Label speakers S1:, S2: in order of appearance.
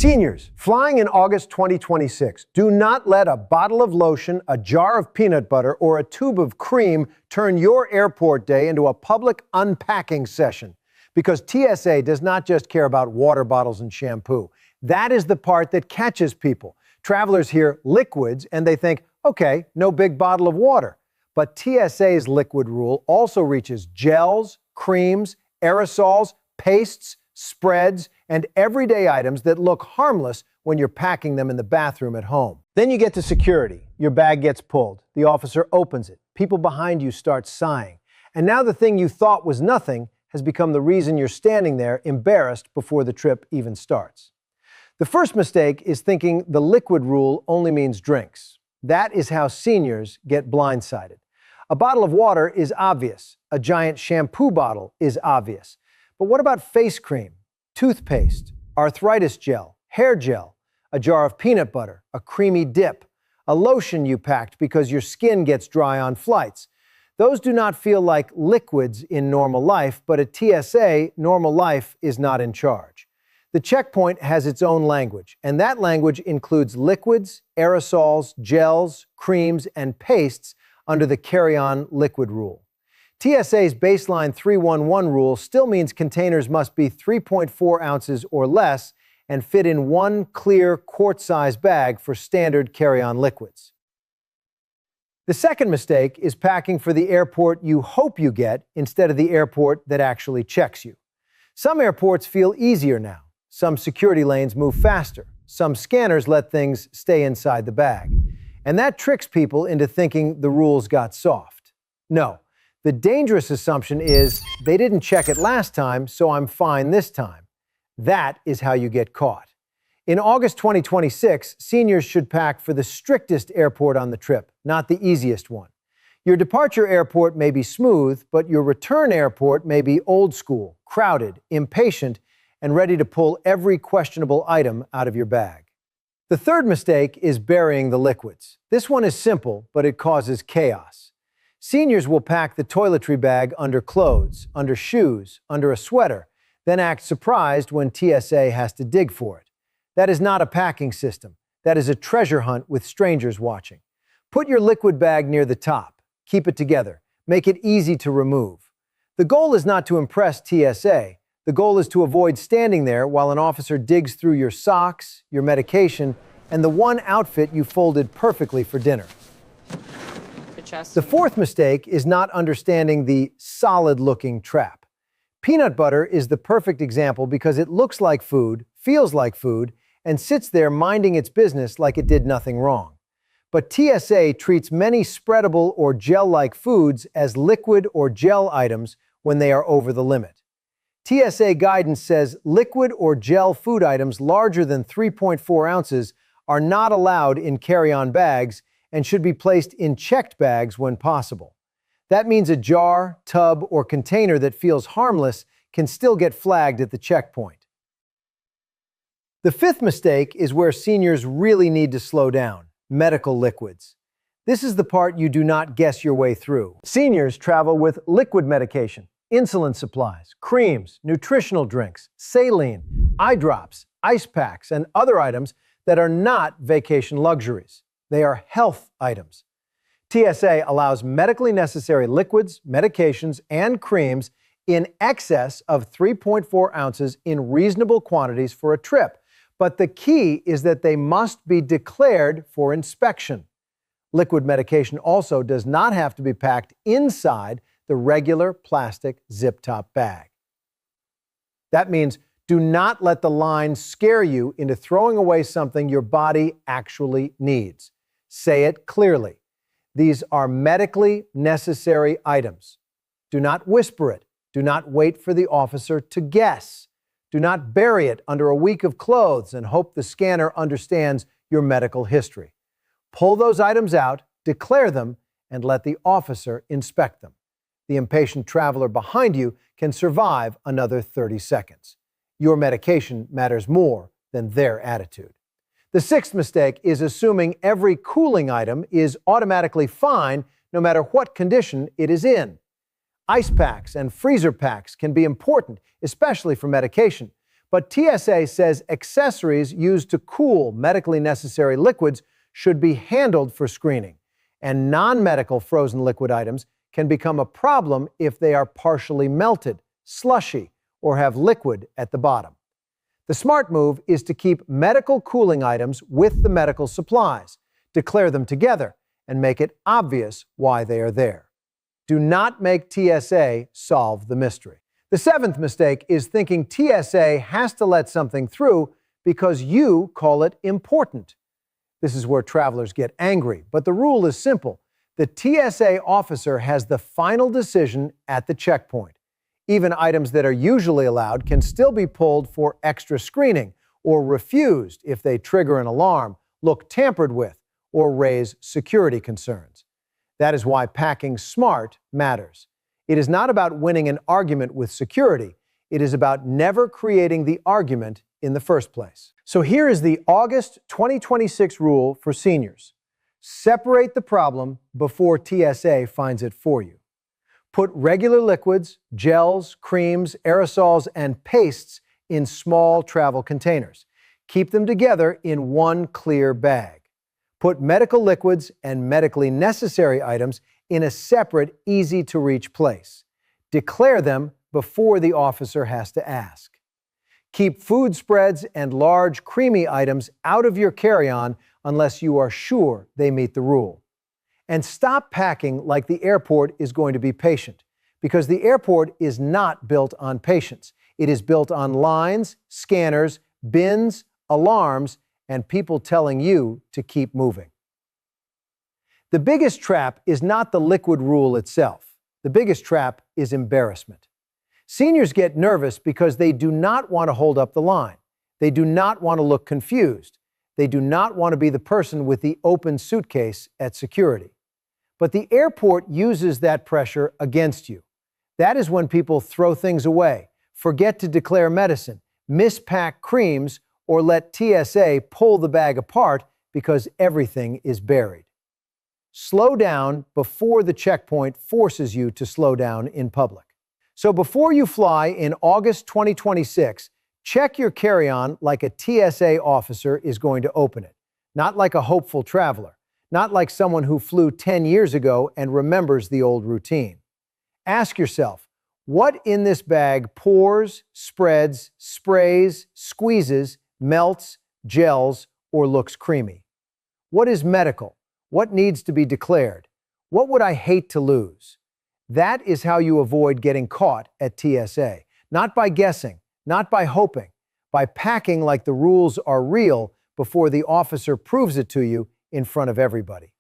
S1: Seniors, flying in August 2026, do not let a bottle of lotion, a jar of peanut butter, or a tube of cream turn your airport day into a public unpacking session. Because TSA does not just care about water bottles and shampoo. That is the part that catches people. Travelers hear liquids and they think, okay, no big bottle of water. But TSA's liquid rule also reaches gels, creams, aerosols, pastes, spreads, and everyday items that look harmless when you're packing them in the bathroom at home. Then you get to security. Your bag gets pulled. The officer opens it. People behind you start sighing. And now the thing you thought was nothing has become the reason you're standing there embarrassed before the trip even starts. The first mistake is thinking the liquid rule only means drinks. That is how seniors get blindsided. A bottle of water is obvious. A giant shampoo bottle is obvious. But what about face cream, toothpaste, arthritis gel, hair gel, a jar of peanut butter, a creamy dip, a lotion you packed because your skin gets dry on flights? Those do not feel like liquids in normal life, but at TSA, normal life is not in charge. The checkpoint has its own language, and that language includes liquids, aerosols, gels, creams, and pastes under the carry-on liquid rule. TSA's baseline 311 rule still means containers must be 3.4 ounces or less and fit in one clear quart-size bag for standard carry-on liquids. The second mistake is packing for the airport you hope you get instead of the airport that actually checks you. Some airports feel easier now. Some security lanes move faster. Some scanners let things stay inside the bag. And that tricks people into thinking the rules got soft. No. The dangerous assumption is they didn't check it last time, so I'm fine this time. That is how you get caught. In August 2026, seniors should pack for the strictest airport on the trip, not the easiest one. Your departure airport may be smooth, but your return airport may be old school, crowded, impatient, and ready to pull every questionable item out of your bag. The third mistake is burying the liquids. This one is simple, but it causes chaos. Seniors will pack the toiletry bag under clothes, under shoes, under a sweater, then act surprised when TSA has to dig for it. That is not a packing system. That is a treasure hunt with strangers watching. Put your liquid bag near the top. Keep it together. Make it easy to remove. The goal is not to impress TSA. The goal is to avoid standing there while an officer digs through your socks, your medication, and the one outfit you folded perfectly for dinner. The fourth mistake is not understanding the solid-looking trap. Peanut butter is the perfect example because it looks like food, feels like food, and sits there minding its business like it did nothing wrong. But TSA treats many spreadable or gel-like foods as liquid or gel items when they are over the limit. TSA guidance says liquid or gel food items larger than 3.4 ounces are not allowed in carry-on bags and should be placed in checked bags when possible. That means a jar, tub, or container that feels harmless can still get flagged at the checkpoint. The fifth mistake is where seniors really need to slow down: medical liquids. This is the part you do not guess your way through. Seniors travel with liquid medication, insulin supplies, creams, nutritional drinks, saline, eye drops, ice packs, and other items that are not vacation luxuries. They are health items. TSA allows medically necessary liquids, medications, and creams in excess of 3.4 ounces in reasonable quantities for a trip. But the key is that they must be declared for inspection. Liquid medication also does not have to be packed inside the regular plastic zip-top bag. That means do not let the line scare you into throwing away something your body actually needs. Say it clearly. These are medically necessary items. Do not whisper it. Do not wait for the officer to guess. Do not bury it under a week of clothes and hope the scanner understands your medical history. Pull those items out, declare them, and let the officer inspect them. The impatient traveler behind you can survive another 30 seconds. Your medication matters more than their attitude. The sixth mistake is assuming every cooling item is automatically fine no matter what condition it is in. Ice packs and freezer packs can be important, especially for medication, But TSA says accessories used to cool medically necessary liquids should be handled for screening, and non-medical frozen liquid items can become a problem if they are partially melted, slushy, or have liquid at the bottom. The smart move is to keep medical cooling items with the medical supplies, declare them together, and make it obvious why they are there. Do not make TSA solve the mystery. The seventh mistake is thinking TSA has to let something through because you call it important. This is where travelers get angry, but the rule is simple. The TSA officer has the final decision at the checkpoint. Even items that are usually allowed can still be pulled for extra screening or refused if they trigger an alarm, look tampered with, or raise security concerns. That is why packing smart matters. It is not about winning an argument with security. It is about never creating the argument in the first place. So here is the August 2026 rule for seniors. Separate the problem before TSA finds it for you. Put regular liquids, gels, creams, aerosols, and pastes in small travel containers. Keep them together in one clear bag. Put medical liquids and medically necessary items in a separate, easy-to-reach place. Declare them before the officer has to ask. Keep food spreads and large, creamy items out of your carry-on unless you are sure they meet the rule. And stop packing like the airport is going to be patient, because the airport is not built on patience. It is built on lines, scanners, bins, alarms, and people telling you to keep moving. The biggest trap is not the liquid rule itself. The biggest trap is embarrassment. Seniors get nervous because they do not want to hold up the line. They do not want to look confused. They do not want to be the person with the open suitcase at security. But the airport uses that pressure against you. That is when people throw things away, forget to declare medicine, mispack creams, or let TSA pull the bag apart because everything is buried. Slow down before the checkpoint forces you to slow down in public. So before you fly in August 2026, check your carry-on like a TSA officer is going to open it, not like a hopeful traveler, not like someone who flew 10 years ago and remembers the old routine. Ask yourself, what in this bag pours, spreads, sprays, squeezes, melts, gels, or looks creamy? What is medical? What needs to be declared? What would I hate to lose? That is how you avoid getting caught at TSA. Not by guessing, not by hoping, by packing like the rules are real before the officer proves it to you in front of everybody.